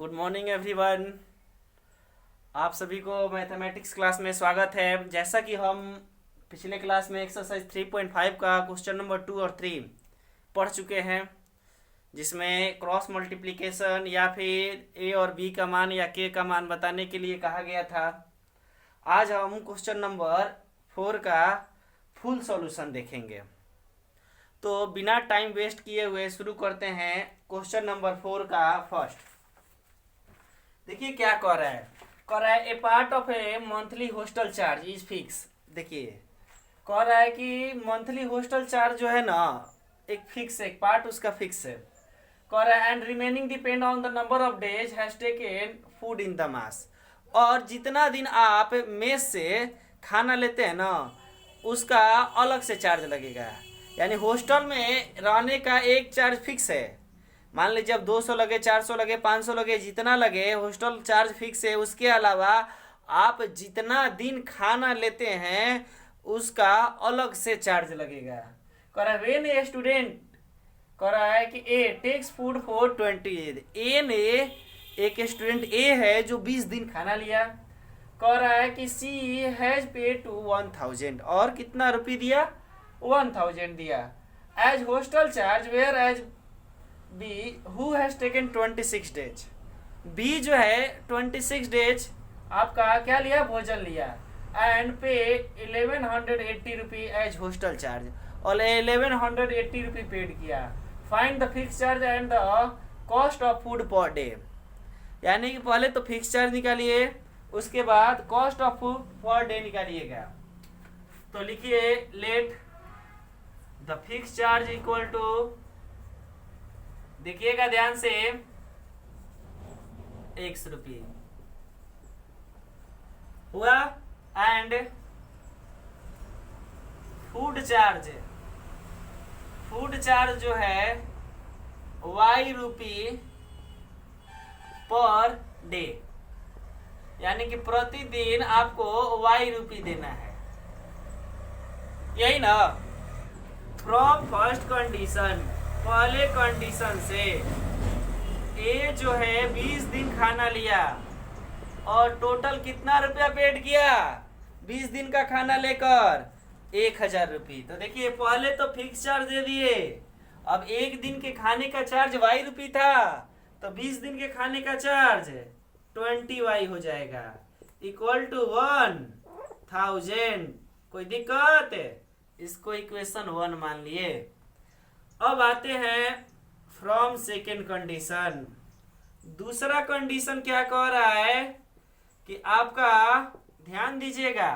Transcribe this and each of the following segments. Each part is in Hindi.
Good morning everyone. आप सभी को मैथमेटिक्स क्लास में स्वागत है। जैसा कि हम पिछले क्लास में एक्सरसाइज 3.5 का क्वेश्चन नंबर 2 और 3 पढ़ चुके हैं, जिसमें क्रॉस मल्टीप्लिकेशन या फिर ए और बी का मान या के का मान बताने के लिए कहा गया था। आज हम क्वेश्चन नंबर 4 का फुल सॉल्यूशन देखेंगे। तो बिना टाइम वेस्ट किए हुए शुरू करते हैं क्वेश्चन नंबर 4 का फर्स्ट। देखिए क्या कह रहा है a part of a monthly hostel charge is fix. देखिए कह रहा है कि मंथली हॉस्टल चार्ज जो है ना, एक फिक्स है, एक पार्ट उसका फिक्स है। कह रहा है and remaining depend on the number of days has taken food in the mass. और जितना दिन आप मेस से खाना लेते हैं ना, उसका अलग से चार्ज लगेगा। यानी हॉस्टल में रहने का एक चार्ज फिक्स है। मान लीजिए अब 200 लगे, 400 लगे, 500 लगे, जितना लगे हॉस्टल चार्ज फिक्स है। उसके अलावा आप जितना दिन खाना लेते हैं उसका अलग से चार्ज लगेगा। कह रहा है व्हेन ए स्टूडेंट, कह रहा है कि ए टेक्स फूड फॉर 20 ए ने, एक स्टूडेंट ए है जो 20 दिन खाना लिया। कह रहा है कि सी हैज पे टू 1000 और कितना रुपये दिया, 1000 दिया as hostel charge, where as B who has taken 26 days. B जो है 26 डेज आपका क्या लिया, भोजन लिया, एंड पे 1180 रुपी एज हॉस्टल चार्ज, और 1180 रुपी पेड किया। Find the fix charge and the cost of food per day. यानी कि पहले तो फिक्स चार्ज निकालिए, उसके बाद cost of food per day निकालिएगा। तो लिखिए let the fix charge equal to, देखिएगा ध्यान से, 100 रुपये हुआ, and food charge, food charge जो है y रुपी पर डे, यानी कि प्रतिदिन आपको y रुपी देना है, यही ना। फ्रॉम फर्स्ट कंडीशन, पहले कंडीशन से ए जो है 20 दिन खाना लिया और टोटल कितना रुपया पेड किया, 20 दिन का खाना लेकर 1000 रुपये। तो देखिए पहले तो फिक्स चार्ज दे दिए, अब एक दिन के खाने का चार्ज y रुपये था, तो 20 दिन के खाने का चार्ज 20y हो जाएगा, इक्वल टू 1000। कोई दिक्कत, इसको इक्वेशन 1 मान लिए। अब आते हैं फ्रॉम सेकेंड कंडीशन। दूसरा कंडीशन क्या कह रहा है कि आपका ध्यान दीजिएगा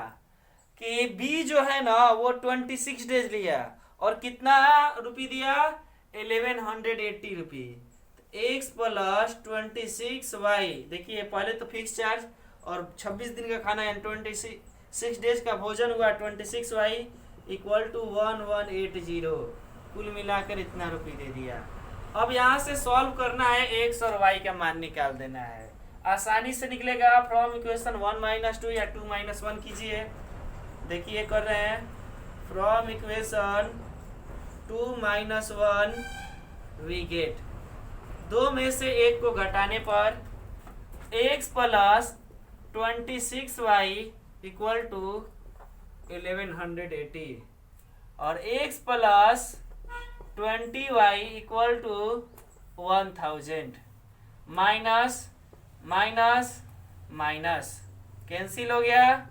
कि बी जो है ना वो 26 डेज लिया और कितना रुपये दिया, 1180 रुपये। एक्स प्लस 26y, देखिए पहले तो फिक्स चार्ज और 26 दिन का खाना है, 26 डेज का भोजन हुआ, 26y इक्वल टू 1180। कुल मिलाकर इतना रुपये दे दिया। अब यहाँ से सॉल्व करना है, एक्स और वाई का मान निकाल देना है, आसानी से निकलेगा। फ्रॉम इक्वेशन 1 - 2 या 2 - 1 कीजिए। देखिए कर रहे हैं, फ्रॉम इक्वेशन 2 - 1 वी गेट, दो में से एक को घटाने पर x plus 26y equal to 1180 और x plus 20y equal to 1000। Minus minus minus cancel हो गया,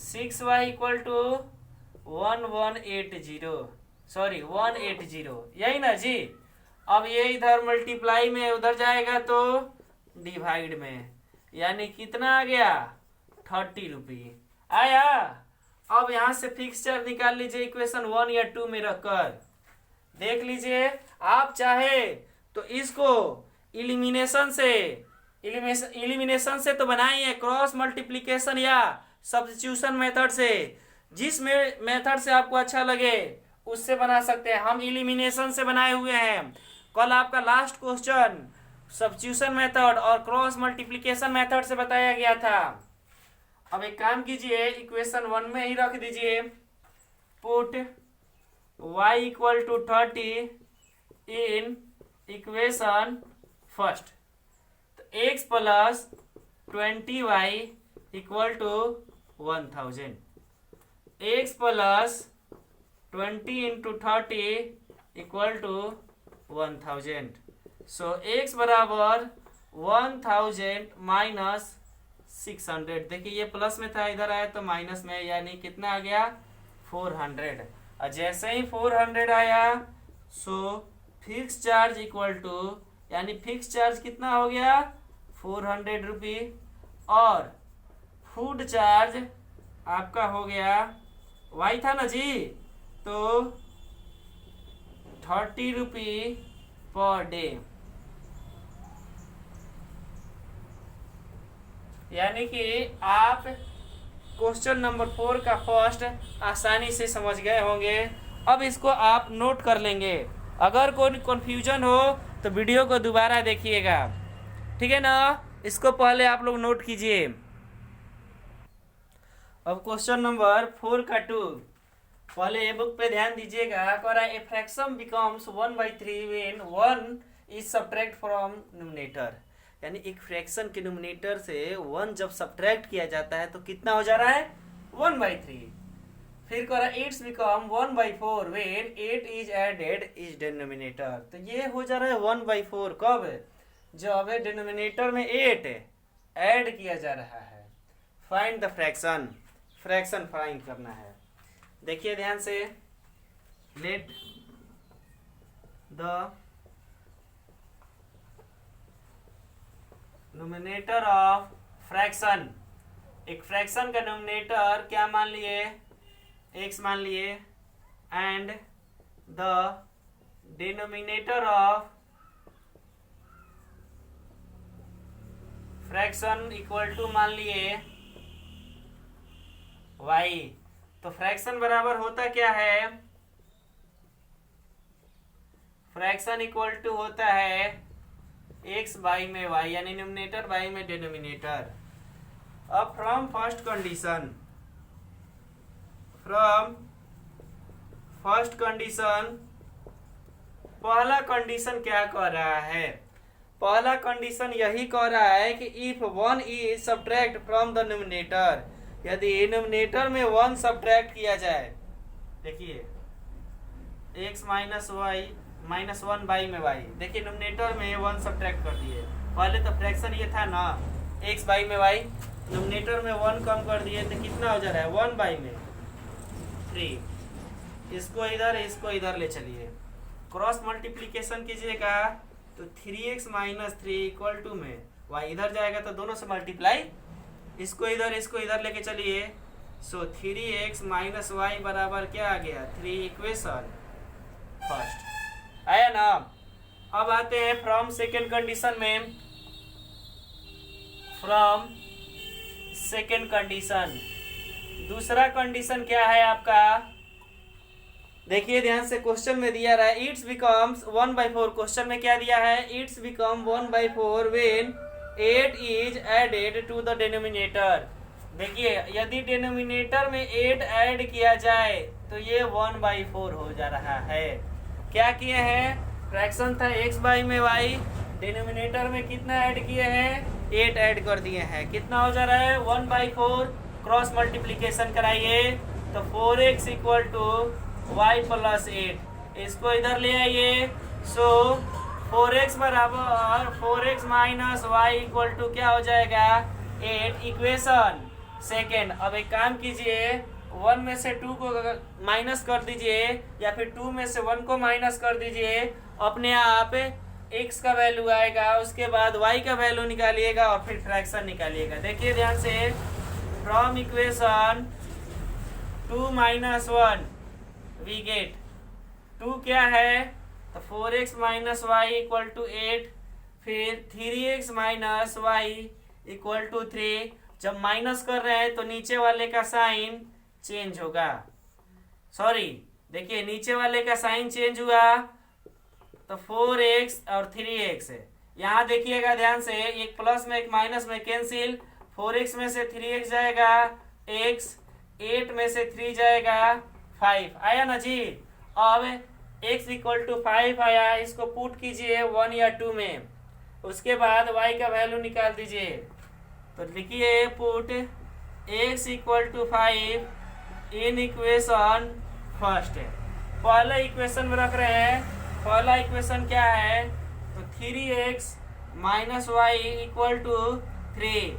6y इक्वल टू 180, यही ना जी। अब ये इधर मल्टीप्लाई में, उधर जाएगा तो डिवाइड में, यानी कितना आ गया, 30 रुपये आया। अब यहां से फिक्स चार्ज निकाल लीजिए इक्वेशन 1 या 2 में रखकर। देख लीजिए, आप चाहे तो इसको इलिमिनेशन से तो बनाइए, क्रॉस मल्टीप्लिकेशन या सब्स्टिट्यूशन मेथड से, जिस मेथड से आपको अच्छा लगे उससे बना सकते हैं। हम इलिमिनेशन से बनाए हुए हैं। कल आपका लास्ट क्वेश्चन सब्स्टिट्यूशन मेथड और क्रॉस मल्टीप्लिकेशन मेथड से बताया गया था। अब एक काम कीजिए, इक्वेशन 1 में ही रख दीजिए, put y equal to 30 in equation first. तो x plus 20y equal to 1000, x plus 20 into 30 equal to 1000. So x बराबर 1000 माइनस 600. देखिए ये प्लस में था, इधर आया तो माइनस में, यानी कितना आ गया 400. और जैसे ही 400 आया so fix charge equal to, यानी फिक्स चार्ज कितना हो गया 400 रुपी, और फूड चार्ज आपका हो गया वाई था ना जी, तो 30 रुपी पर डे. यानी कि आप क्वेश्चन नंबर 4 का फर्स्ट आसानी से समझ गए होंगे. अब इसको आप नोट कर लेंगे. अगर कोई कन्फ्यूजन हो तो वीडियो को दोबारा देखिएगा, ठीक है ना. इसको पहले आप लोग नोट कीजिए. अब क्वेश्चन नंबर 4 का 2, पहले ये बुक पे ध्यान दीजिएगा. A fraction becomes 1/3 when 1 is subtract from numerator. यानी एक फ्रैक्शन के न्यूमरेटर से 1 जब सब्ट्रैक्ट किया जाता है तो कितना हो जा रहा है 1/3. फिर कह रहा है it's become 1/4 when 8 is added is denominator. तो ये हो जा रहा है 1/4 कब, जब डिनोमिनेटर में 8 ऐड किया जा रहा है. Find the fraction, fraction find करना है. देखिए ध्यान से. Let the numerator of fraction, एक फ्रैक्शन का नोमिनेटर क्या मान लिए x मान लिए, and the denominator of fraction equal to मान लिए y. तो फ्रैक्शन बराबर होता क्या है, फ्रैक्शन इक्वल टू होता है x बाई में y, यानी न्यूमरेटर बाई में डिनोमिनेटर. अब फ्रॉम फर्स्ट कंडीशन, पहला कंडीशन क्या कह रहा है, पहला कंडीशन यही कह रहा है कि if 1 is subtract from the numerator, यदि न्यूमरेटर में 1 सब्ट्रैक्ट किया जाए. देखिए x minus Y minus 1 by में y. देखिए न्यूमरेटर में 1 सब्ट्रैक्ट कर दिए. पहले तो फ्रैक्शन ये था ना x बाई में y, न्यूमरेटर में 1 कम कर दिए तो कितना हो जा रहा है 1 बाई में 3. इसको इधर ले चलिए, क्रॉस मल्टीप्लीकेशन कीजिएगा तो 3x माइनस 3 इक्वल टू में y इधर जाएगा तो दोनों से मल्टीप्लाई, इसको इधर लेके चलिए. सो 3x माइनस वाई बराबर क्या आ गया 3. इक्वेशन फर्स्ट आया ना. अब आते हैं फ्रॉम सेकेंड कंडीशन में. फ्रॉम सेकेंड कंडीशन, दूसरा कंडीशन क्या है आपका, देखिए ध्यान से. क्वेश्चन में दिया रहा है इट्स बिकम्स 1/4. क्वेश्चन में क्या दिया है, it's become 1/4 when 8 is added to the denominator. देखिए यदि डिनोमिनेटर में 8 ऐड किया जाए तो ये 1/4 हो जा रहा है. क्या किए हैं, फ्रैक्शन था x बाई में y, डिनोमिनेटर में कितना ऐड किए हैं 8 ऐड कर दिए हैं. कितना हो जा रहा है 1/4. क्रॉस मल्टीप्लीकेशन कराइए तो 4x equal to y plus 8. इसको इधर ले आइए. सो 4x बराबर 4x minus y equal to क्या हो जाएगा 8. Equation second. अब एक काम कीजिए, 1 में से 2 को माइनस कर दीजिए या फिर 2 में से 1 को माइनस कर दीजिए. अपने आप x का वैल्यू आएगा, उसके बाद y का वैल्यू निकालिएगा और फिर फ्रैक्शन निकालिएगा. देखिए ध्यान से. From equation 2 minus 1 we get 2 क्या है तो 4x minus y equal to 8. फिर 3x minus y equal to 3. जब माइनस कर रहे हैं तो नीचे वाले का साइन चेंज होगा. सॉरी, देखिए नीचे वाले का साइन चेंज हुआ तो 4x और 3x है. यहाँ देखिएगा ध्यान से, एक प्लस में एक माइनस में कैंसिल. 4x में से 3x जाएगा x, 8 में से 3 जाएगा 5. आया ना जी. अब x इक्वल टू 5 आया. इसको पुट कीजिए 1 या 2 में. उसके बाद y का वैल्यू निकाल दीजिए। तो लिखिए put x equal to 5 in equation first. पहले इक्वेशन में रख रहे हैं। पहला इक्वेशन क्या है? तो 3x minus y equal to 3।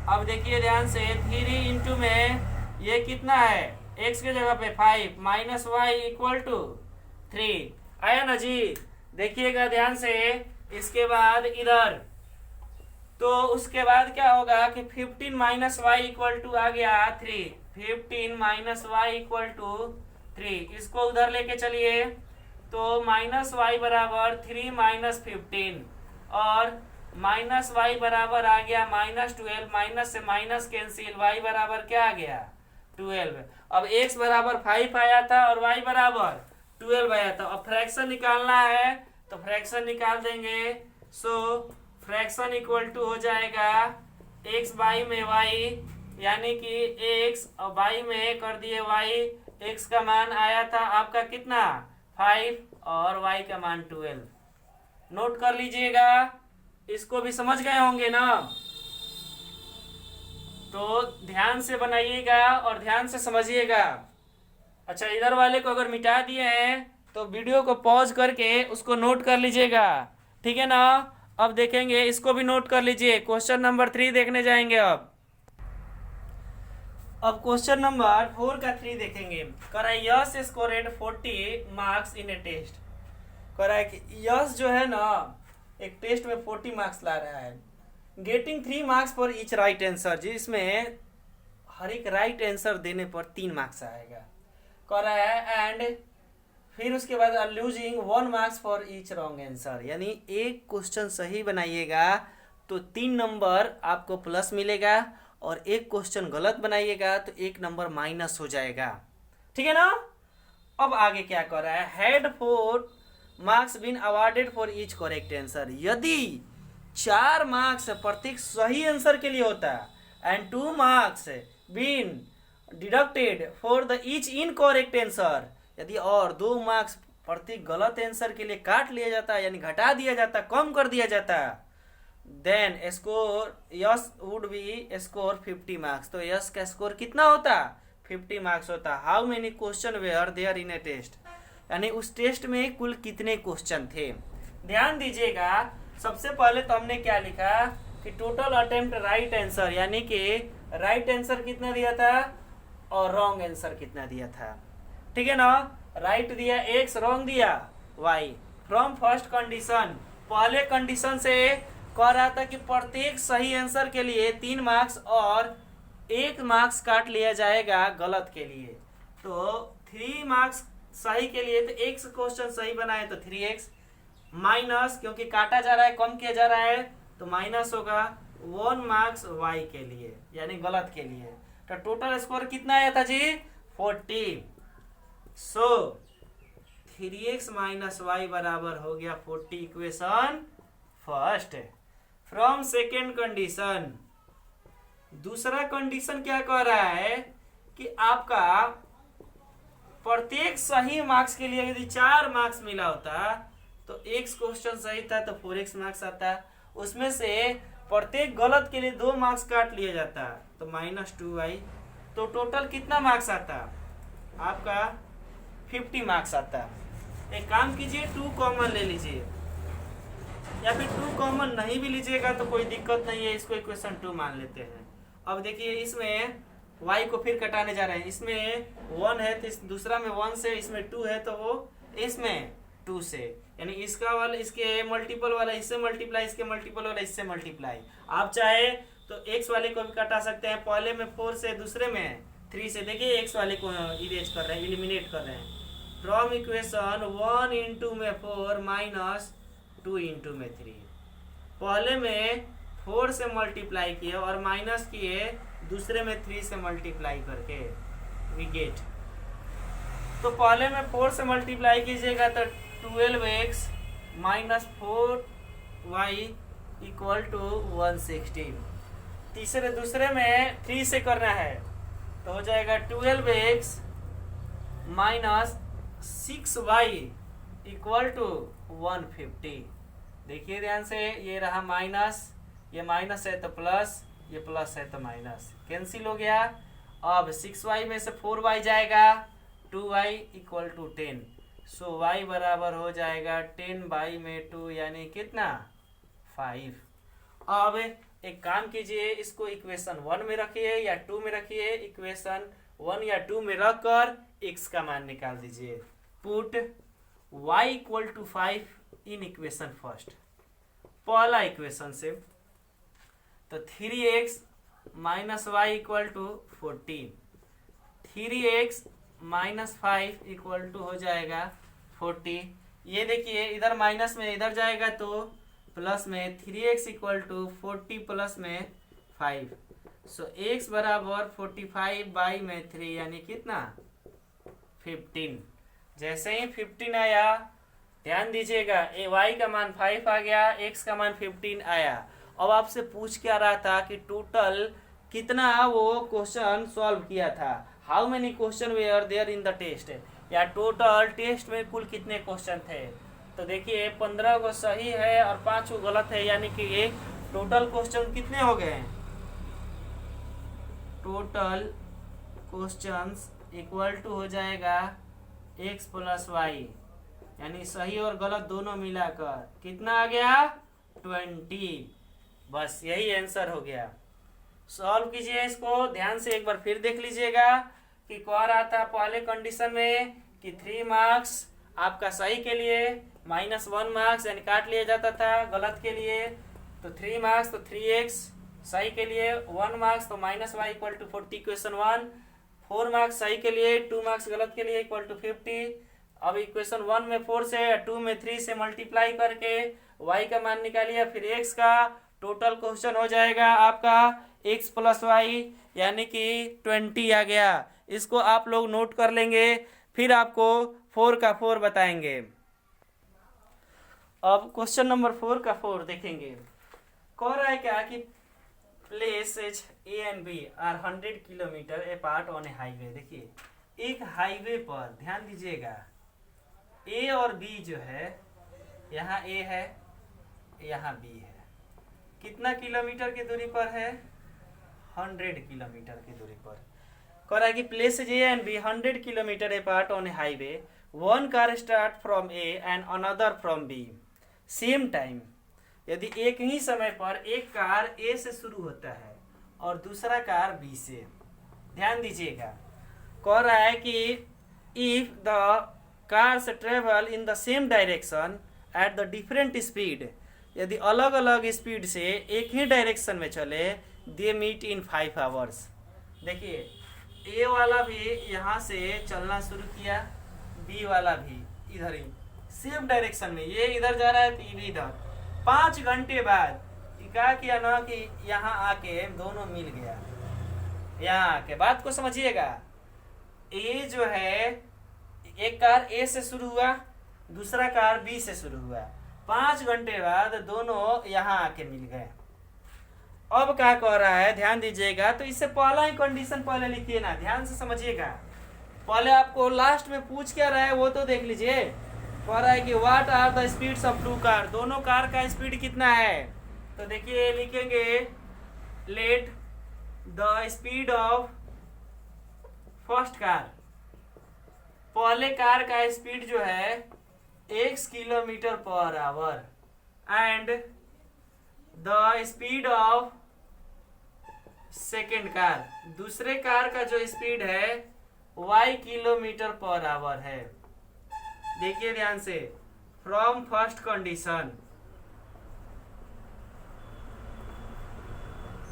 अब देखिए ध्यान से, 3 इंटू में ये कितना है? x के जगह पे 5 माइनस वाई इक्वल टू 3 आया ना जी। देखिएगा ध्यान से। इसके बाद इधर तो उसके बाद क्या होगा कि 15 माइनस वाई इक्वल टू आ गया 3। 15 माइनस वाई इक्वल टू 3, इसको उधर लेके चलिए तो माइनस वाई बराबर 3 माइनस 15 और माइनस वाई बराबर आ गया -12। माइनस से माइनस कैंसिल, वाई बराबर क्या आ गया? 12। अब x बराबर 5 आया था और y बराबर 12 आया था। अब फ्रैक्शन निकालना है तो फ्रैक्शन निकाल देंगे। सो फ्रैक्शन इक्वल टू हो जाएगा x बाई में y, यानी कि x और y में कर दिए y। x का मान आया था आपका कितना? 5 और y का मान 12। नोट कर लीजिएगा। इसको भी समझ गए होंगे ना? तो ध्यान से बनाइएगा और ध्यान से समझिएगा। अच्छा, इधर वाले को अगर मिटा दिए हैं तो वीडियो को पॉज करके उसको नोट कर लीजिएगा, ठीक है ना? अब देखेंगे, इसको भी नोट कर लीजिए। क्वेश्चन नंबर 3 देखने जाएंगे। अब क्वेश्चन नंबर 4 का 3 देखेंगे। कह रहा है यश स्कोरेड 40 मार्क्स इन ए टेस्ट। कह रहा है कि यश जो है ना एक टेस्ट में 40 मार्क्स ला रहा है। Getting 3 marks for each right answer, जिसमें हर एक राइट आंसर देने पर 3 मार्क्स आएगा। कह रहा है एंड फिर उसके बाद losing 1 marks for each wrong answer, यानी एक क्वेश्चन सही बनाइएगा तो 3 नंबर आपको प्लस मिलेगा और एक क्वेश्चन गलत बनाइएगा तो 1 नंबर माइनस हो जाएगा, ठीक है ना? अब आगे क्या कर रहा है? Had 4 marks been awarded for each correct answer. यदि 4 मार्क्स प्रत्येक सही आंसर के लिए होता है and 2 marks been deducted for the each incorrect answer, यदि और 2 मार्क्स प्रत्येक गलत आंसर के लिए काट लिया जाता है, यानी घटा दिया जाता, कम कर दिया जाता, then score Y's would be score 50 marks. तो यस का स्कोर कितना होता? 50 मार्क्स होता। How many question were there in a test, यानी उस टेस्ट में कुल कितने क्वेश्चन थे। ध्यान दीजिएगा। सबसे पहले तो हमने क्या लिखा कि टोटल अटेम्प्ट राइट आंसर, यानी कि राइट आंसर कितना दिया था और रॉन्ग आंसर कितना दिया था, ठीक है ना? राइट दिया x, रॉन्ग दिया y। फ्रॉम फर्स्ट कंडीशन, पहले कंडीशन से कह रहा था कि प्रत्येक सही आंसर के लिए 3 मार्क्स और 1 मार्क्स काट लिया जाएगा गलत के लिए। तो 3 मार्क्स सही के लिए तो एक क्वेश्चन सही बनाए तो 3x माइनस, क्योंकि काटा जा रहा है, कम किया जा रहा है तो माइनस होगा 1 मार्क्स y के लिए, यानी गलत के लिए। तो टोटल स्कोर कितना आया था जी? 40। सो 3x माइनस वाई बराबर हो गया 40, equation first. From second condition, दूसरा कंडीशन क्या कह रहा है कि आपका प्रत्येक सही मार्क्स के लिए यदि 4 मार्क्स मिला होता तो एक क्वेश्चन सही था तो 4x मार्क्स आता, उसमें से प्रत्येक गलत के लिए 2 मार्क्स काट लिया जाता तो -2y। तो टोटल कितना मार्क्स आता आपका? 50 मार्क्स आता। एक काम कीजिए, 2 कॉमन ले लीजिए, या फिर 2 कॉमन नहीं भी लीजिएगा तो कोई दिक्कत नहीं है, इसको इक्वेशन 2 मान लेते हैं। अब देखिए इसमें y को फिर कटाने जा रहे हैं। इसमें 1 है तो इस दूसरा में 1 से, इसमें 2 है तो वो इसमें 2 से, यानी इसका वाला इसके मल्टीपल वाला इससे मल्टीप्लाई, इसके मल्टीपल वाला इससे मल्टीप्लाई। आप चाहे तो x वाले को भी कटा सकते हैं, पहले में 4 से, दूसरे में 3 से। देखिए x वाले को इरेज कर रहे हैं, एलिमिनेट कर रहे हैं। फ्रॉम इक्वेशन 1 इंटू में 4 माइनस 2 इंटू में 3, पहले में 4 से मल्टीप्लाई किए और माइनस किए दूसरे में 3 से मल्टीप्लाई करके, वी गेट। तो पहले में 4 से मल्टीप्लाई कीजिएगा तो 12x minus 4y equal to 116। दूसरे में 3 से करना है तो हो जाएगा 12x minus 6y equal to 150। देखिए ध्यान से, ये रहा माइनस, ये माइनस है तो प्लस, ये प्लस है तो माइनस, कैंसिल हो गया। अब 6y में से 4y जाएगा, 2y equal to 10, so y बराबर हो जाएगा 10 में 2 यानी कितना 5। अब एक काम कीजिए, इसको इक्वेशन 1 में रखिए या 2 में रखिए, इक्वेशन 1 या 2 में रखकर x का मान निकाल दीजिए। Put y equal to 5 in equation first, पहला इक्वेशन से, तो 3x minus y equal to 14, 3x minus 5 equal to हो जाएगा 40। ये देखिए इधर माइनस में इधर जाएगा तो प्लस में 3x इक्वल टू 40 प्लस में 5, सो x बराबर 45 में 3 यानी कितना 15। जैसे ही 15 आया, ध्यान दीजिएगा, y का मान 5 आ गया, x का मान 15 आया। अब आपसे पूछ क्या रहा था कि टोटल कितना वो क्वेश्चन सॉल्व किया था, how many question were there in the test, या टोटल टेस्ट में कुल कितने क्वेश्चन थे। तो देखिए 15 को सही है और 5 को गलत है, यानी कि ये टोटल क्वेश्चन कितने हो गए, टोटल क्वेश्चंस इक्वल टू हो जाएगा x प्लस वाई, यानी सही और गलत दोनों मिलाकर कितना आ गया 20। बस यही आंसर हो गया। सॉल्व कीजिए इसको, ध्यान से एक बार फिर देख लीजिएगा कि कह रहा था पहले कंडीशन में कि 3 मार्क्स आपका सही के लिए, -1 मार्क्स यानी काट लिया जाता था, गलत के लिए तो 3 मार्क्स तो 3x, सही के लिए 1 मार्क्स तो -y equal to 40 question 1, 4 marks सही के लिए, 2 मार्क्स गलत के लिए इक्वल टू 50। अब इक्वेशन 1 में 4 से, 2 में 3 से मल्टीप्लाई करके y का मान निकालिए, फिर x का, टोटल क्वेश्चन हो जाएगा आपका x प्लस वाई यानी कि 20 आ गया। इसको आप लोग नोट कर लेंगे, फिर आपको 4 का 4 बताएंगे। अब क्वेश्चन नंबर 4 का 4 देखेंगे। कह रहा है क्या कि places A and B are 100 kilometre apart on a highway. देखिए एक हाईवे पर ध्यान दीजिएगा, ए और बी जो है, यहाँ ए है यहाँ बी है, कितना किलोमीटर की दूरी पर है 100 किलोमीटर की दूरी पर। कह रहा है कि places A and B 100 kilometre apart on a highway, one car start from A and another from B same time. यदि एक ही समय पर एक कार ए से शुरू होता है और दूसरा कार बी से, ध्यान दीजिएगा, कह रहा है कि if the cars travel in the same direction at the different speed, यदि अलग अलग स्पीड से एक ही डायरेक्शन में चले, दे मीट इन 5 आवर्स। देखिए ए वाला भी यहाँ से चलना शुरू किया, बी वाला भी इधर ही सेम डायरेक्शन में, ये इधर जा रहा है तो ये भी इधर, 5 घंटे बाद क्या किया ना कि यहाँ आके दोनों मिल गया। यहाँ आके बात को समझिएगा, ए जो है एक कार ए से शुरू हुआ, दूसरा कार बी से शुरू हुआ, 5 घंटे बाद दोनों यहाँ आके मिल गए। अब क्या कह रहा है ध्यान दीजिएगा, तो इससे पहला ही कंडीशन पहले लिखिए ना, ध्यान से समझिएगा। पहले आपको लास्ट में पूछ क्या रहा है वो तो देख लीजिए। कह रहा है कि what are the speeds of 2 car, दोनों कार का स्पीड कितना है। तो देखिए लिखेंगे let the speed of first car, पहले कार का स्पीड जो है x kilometre per hour, and the speed of second car, दूसरे कार का जो स्पीड है y किलोमीटर पर आवर है। देखिए ध्यान से, फ्रॉम फर्स्ट कंडीशन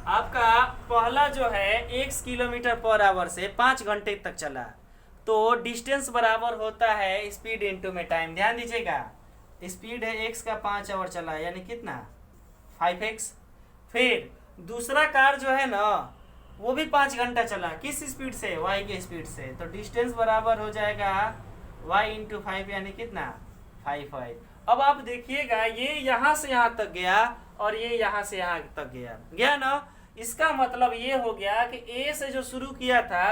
आपका पहला जो है x किलोमीटर पर आवर से 5 घंटे तक चला, तो डिस्टेंस बराबर होता है स्पीड इनटू में टाइम। ध्यान दीजिएगा, स्पीड है x का 5 आवर चला यानी कितना 5x। फिर दूसरा कार जो है ना वो भी 5 घंटा चला, किस स्पीड से y के स्पीड से, तो डिस्टेंस बराबर हो जाएगा y इंटू 5 यानी कितना 5y। अब आप देखिएगा ये यहाँ से यहाँ तक गया और ये यहाँ से यहाँ तक गया ना, इसका मतलब ये हो गया कि A से जो शुरू किया था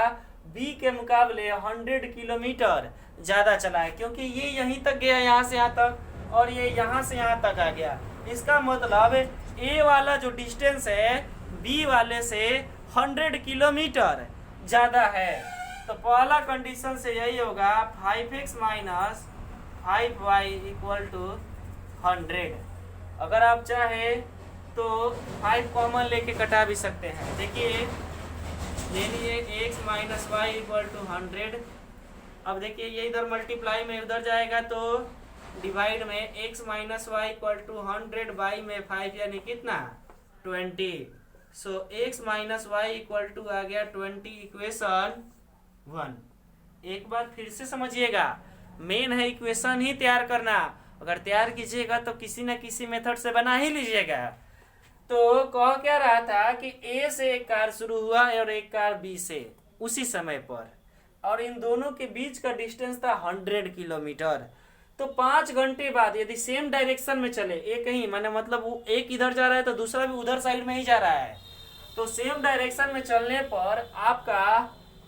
B के मुकाबले 100 किलोमीटर ज़्यादा चला है, क्योंकि ये यहीं तक गया यहाँ से यहाँ तक और ये यहाँ से यहाँ तक आ गया। इसका मतलब ए वाला जो डिस्टेंस है बी वाले से 100 किलोमीटर ज़्यादा है। तो पहला कंडीशन से यही होगा 5x minus 5y equal to 100। अगर आप चाहे तो 5 कॉमन लेके कटा भी सकते हैं। देखिए ले लिए x minus y equal to 100। अब देखिए ये इधर मल्टीप्लाई में उधर जाएगा तो डिवाइड में x minus y equal to 100 by में 5 यानी कितना 20। So x minus y equal to आ गया 20 इक्वेशन 1। एक बार फिर से समझिएगा, मेन है इक्वेशन ही तैयार करना। अगर तैयार कीजिएगा तो किसी न किसी मेथड से बना ही लीजिएगा। तो कह क्या रहा था कि ए से एक कार शुरू हुआ और एक कार बी से उसी समय पर, और इन दोनों के बीच का डिस्टेंस था 100 किलोमीटर। तो 5 घंटे बाद यदि सेम डायरेक्शन में चले, एक ही माने मतलब वो एक इधर जा रहा है तो दूसरा भी उधर साइड में ही जा रहा है, तो सेम डायरेक्शन में चलने पर आपका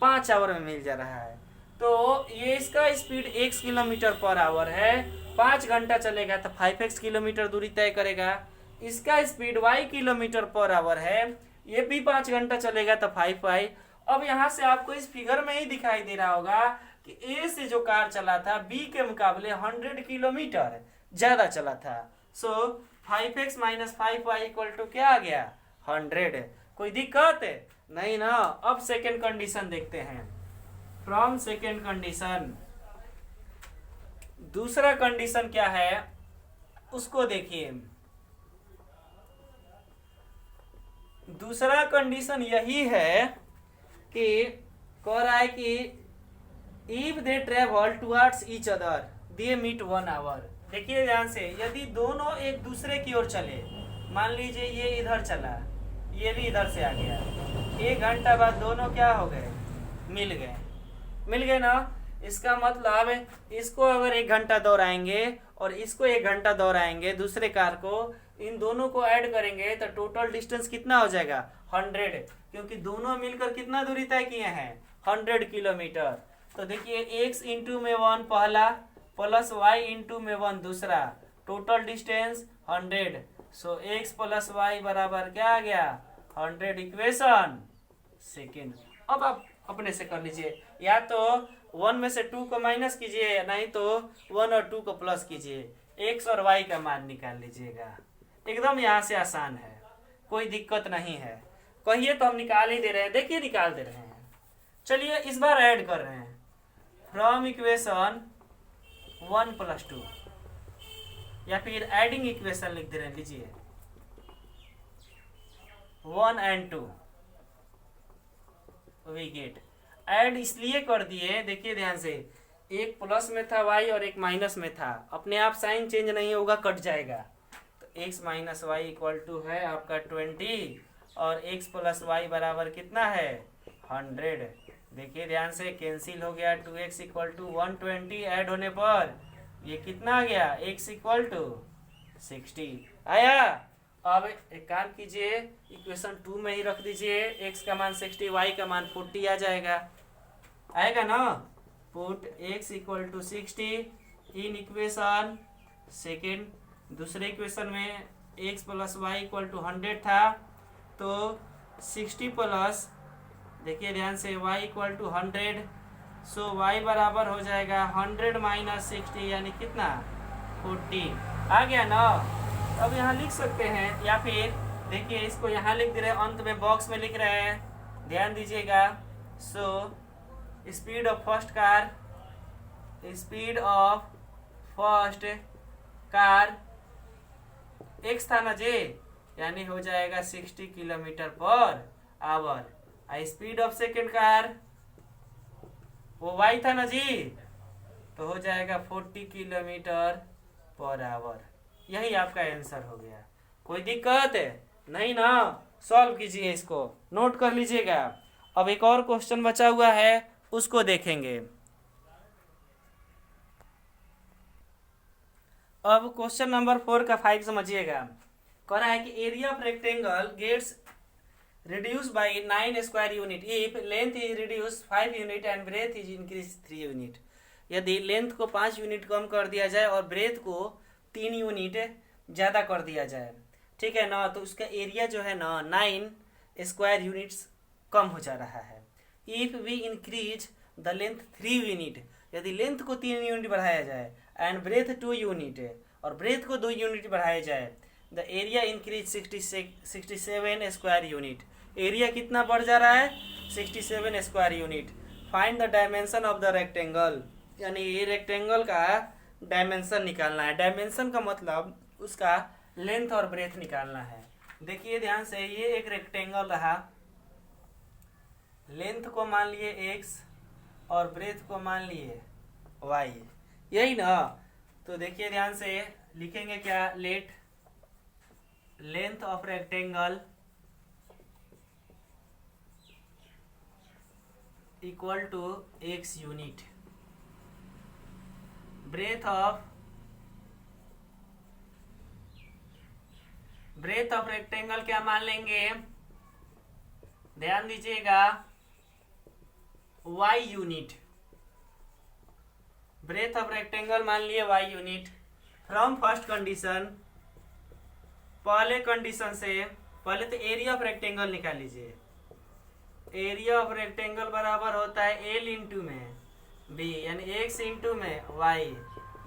5 आवर में मिल जा रहा है। तो ये इसका speed x kilometre per our है, 5 घंटा चलेगा तो 5x किलोमीटर दूरी तय करेगा। इसका speed y kilometre per our है, ये भी 5 घंटा चलेगा तो 5y। अब यहाँ से आपको इस फिगर में ही दिखाई दे रहा होगा कि ए से जो कार चला था बी के मुकाबले 100 किलोमीटर ज्यादा चला था। सो 5x minus 5y equal to क्या आ गया 100। कोई दिक्कत है नहीं ना। अब सेकेंड कंडीशन देखते हैं। फ्रॉम सेकेंड कंडीशन, दूसरा कंडीशन क्या है उसको देखिए। दूसरा कंडीशन यही है कि कह रहा है कि if they travel towards each other they meet 1 hour. देखिए ध्यान से, यदि दोनों एक दूसरे की ओर चले, मान लीजिए ये इधर चला, ये भी इधर से आ गया, 1 घंटा बाद दोनों क्या हो गए मिल गए ना। इसका मतलब इसको अगर 1 घंटा दौड़ाएंगे और इसको 1 घंटा दौड़ाएंगे दूसरे कार को, इन दोनों को ऐड करेंगे तो टोटल डिस्टेंस कितना हो जाएगा 100, क्योंकि दोनों मिलकर कितना दूरी तय किए हैं 100 किलोमीटर। तो देखिए x इंटू में 1 पहला प्लस y इंटू में 1 दूसरा, टोटल डिस्टेंस 100। सो x प्लस y बराबर क्या आ गया 100 इक्वेशन सेकेंड। अब आप अपने से कर लीजिए, या तो 1 में से 2 को माइनस कीजिए, नहीं तो 1 और 2 को प्लस कीजिए, x और y का मान निकाल लीजिएगा। एकदम यहाँ से आसान है, कोई दिक्कत नहीं है। कहिए तो हम निकाल ही दे रहे हैं, देखिए निकाल दे रहे हैं। चलिए इस बार ऐड कर रहे हैं। फ्रॉम इक्वेशन 1 प्लस 2, या फिर एडिंग इक्वेशन लिख दे रहे हैं, लीजिए 1 and 2 वी गेट। ऐड इसलिए कर दिए, देखिए ध्यान से, एक प्लस में था y और एक माइनस में था, अपने आप साइन चेंज नहीं होगा, कट जाएगा। तो x minus y equal to है आपका 20 और x प्लस वाई बराबर कितना है 100। देखिए ध्यान से, कैंसिल हो गया, 2x इक्वल टू 120 ऐड होने पर ये कितना आ गया x इक्वल टू 60 आया। अब एक काम कीजिए, इक्वेशन 2 में ही रख दीजिए, x का मान 60 y का मान 40 आ जाएगा, आएगा ना। Put x equal to 60 in equation second. दूसरे इक्वेशन में x plus y equal to 100 था, तो 60 प्लस, देखिए ध्यान से, y equal to 100। So y बराबर हो जाएगा 100 माइनस 60 यानी कितना 40 आ गया ना। अब यहाँ लिख सकते हैं, या फिर देखिए इसको यहाँ लिख दे रहे हैं, अंत में बॉक्स में लिख रहे हैं, ध्यान दीजिएगा। So speed of first car x था ना जी, यानी हो जाएगा 60 kilometre per our. Speed of second car वो y था ना जी, तो हो जाएगा 40 किलोमीटर पर आवर। यही आपका आंसर हो गया। कोई दिक्कत है नहीं ना। सॉल्व कीजिए, इसको नोट कर लीजिएगा। अब एक और क्वेश्चन बचा हुआ है, उसको देखेंगे। अब क्वेश्चन नंबर 4 का 5 समझिएगा। कह रहा है कि area of rectangle gets reduce by 9 square unit if length is reduce 5 unit and breadth is increase 3 unit. यदि लेंथ को 5 यूनिट कम कर दिया जाए और ब्रेथ को 3 यूनिट ज़्यादा कर दिया जाए, ठीक है ना, तो उसका एरिया जो है ना 9 स्क्वायर यूनिट्स कम हो जा रहा है। If we increase the length 3 unit, यदि लेंथ को 3 यूनिट बढ़ाया जाए एंड ब्रेथ 2 यूनिट और ब्रेथ को 2 यूनिट बढ़ाया जाए, the area increase 67 square unit. Area कितना बढ़ जा रहा है? 67 square unit. Find the dimension of the rectangle, यानी ये रेक्टेंगल का डायमेंशन निकालना है। डायमेंशन का मतलब उसका लेंथ और ब्रेथ निकालना है। देखिए ध्यान से, ये एक रेक्टेंगल रहा, लेंथ को मान लिए x और ब्रेथ को मान लिए y, यही ना। तो देखिए ध्यान से, लिखेंगे क्या? Let length of rectangle equal to x unit, breadth of rectangle क्या मान लेंगे? ध्यान दीजिएगा, y unit. Breadth of rectangle मान लिए y unit. From first condition, पहले कंडीशन से पहले तो एरिया ऑफ रेक्टेंगल निकाल लीजिए। एरिया ऑफ रेक्टेंगल बराबर होता है l इंटू में b, यानी x इंटू में y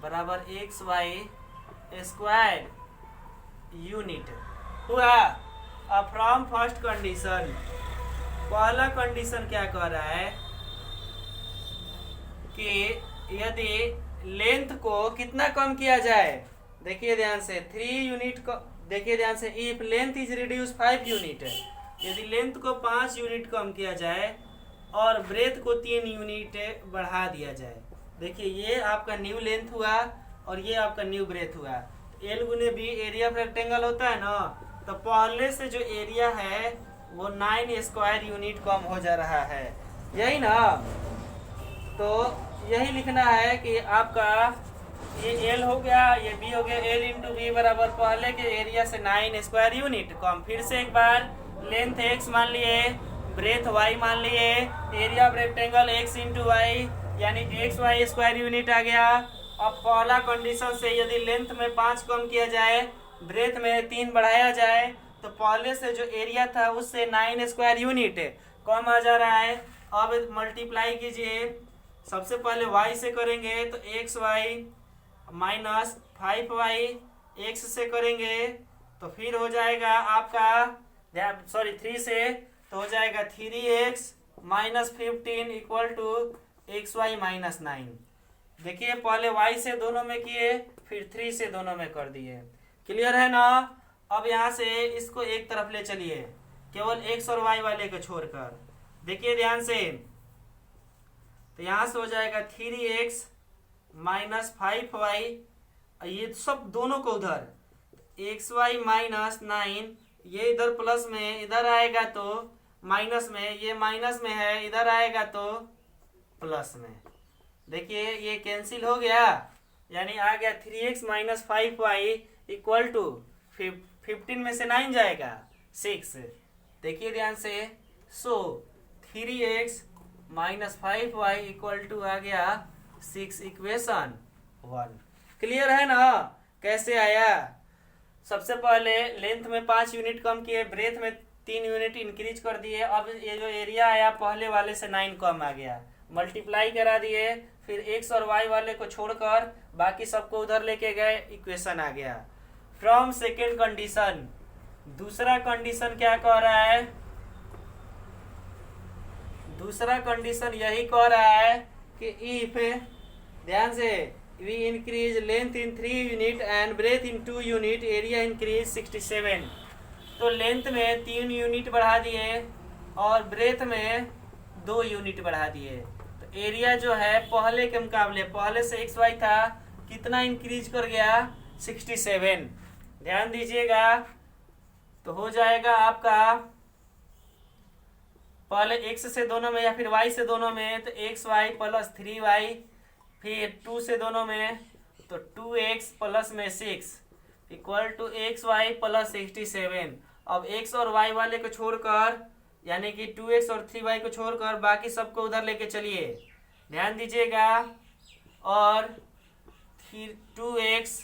बराबर xy स्क्वायर यूनिट हुआ। अब फ्रॉम फर्स्ट कंडीशन, पहला कंडीशन क्या कह रहा है कि यदि लेंथ को कितना कम किया जाए, देखिए ध्यान से, 3 यूनिट को देखिए ध्यान से, if length is reduce 5 unit, यदि लेंथ को 5 यूनिट कम किया जाए और ब्रेथ को 3 यूनिट बढ़ा दिया जाए। देखिए ये आपका न्यू लेंथ हुआ और ये आपका न्यू ब्रेथ हुआ। एल गुने बी एरिया ऑफ रेक्टेंगल होता है ना, तो पहले से जो एरिया है वो 9 स्क्वायर यूनिट कम हो जा रहा है, यही ना। तो यही लिखना है कि आपका ये एल हो गया, ये बी हो गया, एल इंटू बी बराबर पहले के एरिया से 9 स्क्वायर यूनिट कम। फिर से एक बार, लेंथ x मान लिए, ब्रेथ y मान लिए, area of rectangle x into y यानी xy स्क्वायर यूनिट आ गया। अब पहला कंडीशन से यदि लेंथ में 5 कम किया जाए, ब्रेथ में 3 बढ़ाया जाए, तो पहले से जो एरिया था उससे 9 स्क्वायर यूनिट कम आ जा रहा है। अब मल्टीप्लाई कीजिए, सबसे पहले y से करेंगे तो xy माइनस 5y, x से करेंगे तो फिर हो जाएगा आपका 3 से, तो हो जाएगा 3x minus 15 equal to xy minus 9। देखिए पहले y से दोनों में किए, फिर 3 से दोनों में कर दिए। क्लियर है ना। अब यहाँ से इसको एक तरफ ले चलिए, केवल x और y वाले को छोड़कर। देखिए ध्यान से, तो यहाँ से हो जाएगा 3x माइनस 5y, ये सब दोनों को उधर xy माइनस 9, ये इधर प्लस में, इधर आएगा तो माइनस में, ये माइनस में है, इधर आएगा तो प्लस में। देखिए ये कैंसिल हो गया, यानी आ गया 3x minus 5y equal to 15 में से 9 जाएगा 6। देखिए ध्यान से, so 3x minus 5y equal to आ गया 6, इक्वेशन 1। क्लियर है ना कैसे आया? सबसे पहले लेंथ में 5 यूनिट कम किए, ब्रेथ में 3 यूनिट इंक्रीज कर दिए। अब ये जो एरिया आया पहले वाले से 9 कम आ गया, मल्टीप्लाई करा दिए, फिर x और y वाले को छोड़कर बाकी सबको उधर लेके गए, इक्वेशन आ गया। फ्रॉम सेकेंड कंडीशन, दूसरा कंडीशन क्या कह रहा है? दूसरा कंडीशन यही कह रहा है कि इफ, ध्यान से, we increase length in 3 unit and breadth in 2 unit, area increase 67। तो लेंथ में 3 यूनिट बढ़ा दिए और ब्रेथ में 2 यूनिट बढ़ा दिए, तो एरिया जो है पहले के मुकाबले, पहले से xy था, कितना इंक्रीज कर गया? 67। ध्यान दीजिएगा, तो हो जाएगा आपका पहले x से दोनों में या फिर y से दोनों में, तो xy प्लस 3y, फिर 2 से दोनों में तो 2x प्लस में 6 इक्वल टू xy प्लस 67। अब x और y वाले को छोड़कर, यानी कि 2x और 3y को छोड़कर बाकी सबको उधर लेके चलिए, ध्यान दीजिएगा, और 2x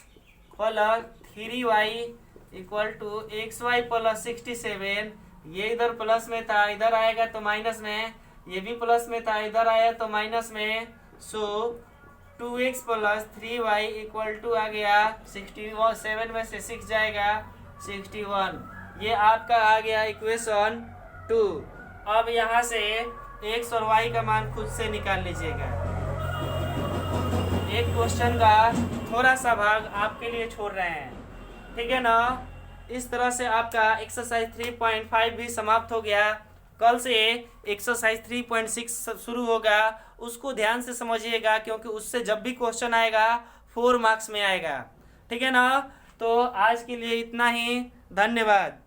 plus 3y equal to x y plus 67, ये इधर प्लस में था इधर आएगा तो माइनस में, ये भी प्लस में था इधर आया तो माइनस में, so 2x plus 3y equal to आ गया 67 में से 6 जाएगा 61। ये आपका आ गया इक्वेशन 2। अब यहाँ से x और y का मान खुद से निकाल लीजिएगा। एक क्वेश्चन का थोड़ा सा भाग आपके लिए छोड़ रहे हैं, ठीक है ना। इस तरह से आपका एक्सरसाइज 3.5 भी समाप्त हो गया। कल से एक्सरसाइज 3.6 शुरू होगा, उसको ध्यान से समझिएगा क्योंकि उससे जब भी क्वेश्चन आएगा 4 मार्क्स में आएगा, ठीक है ना। तो आज के लिए इतना ही, धन्यवाद।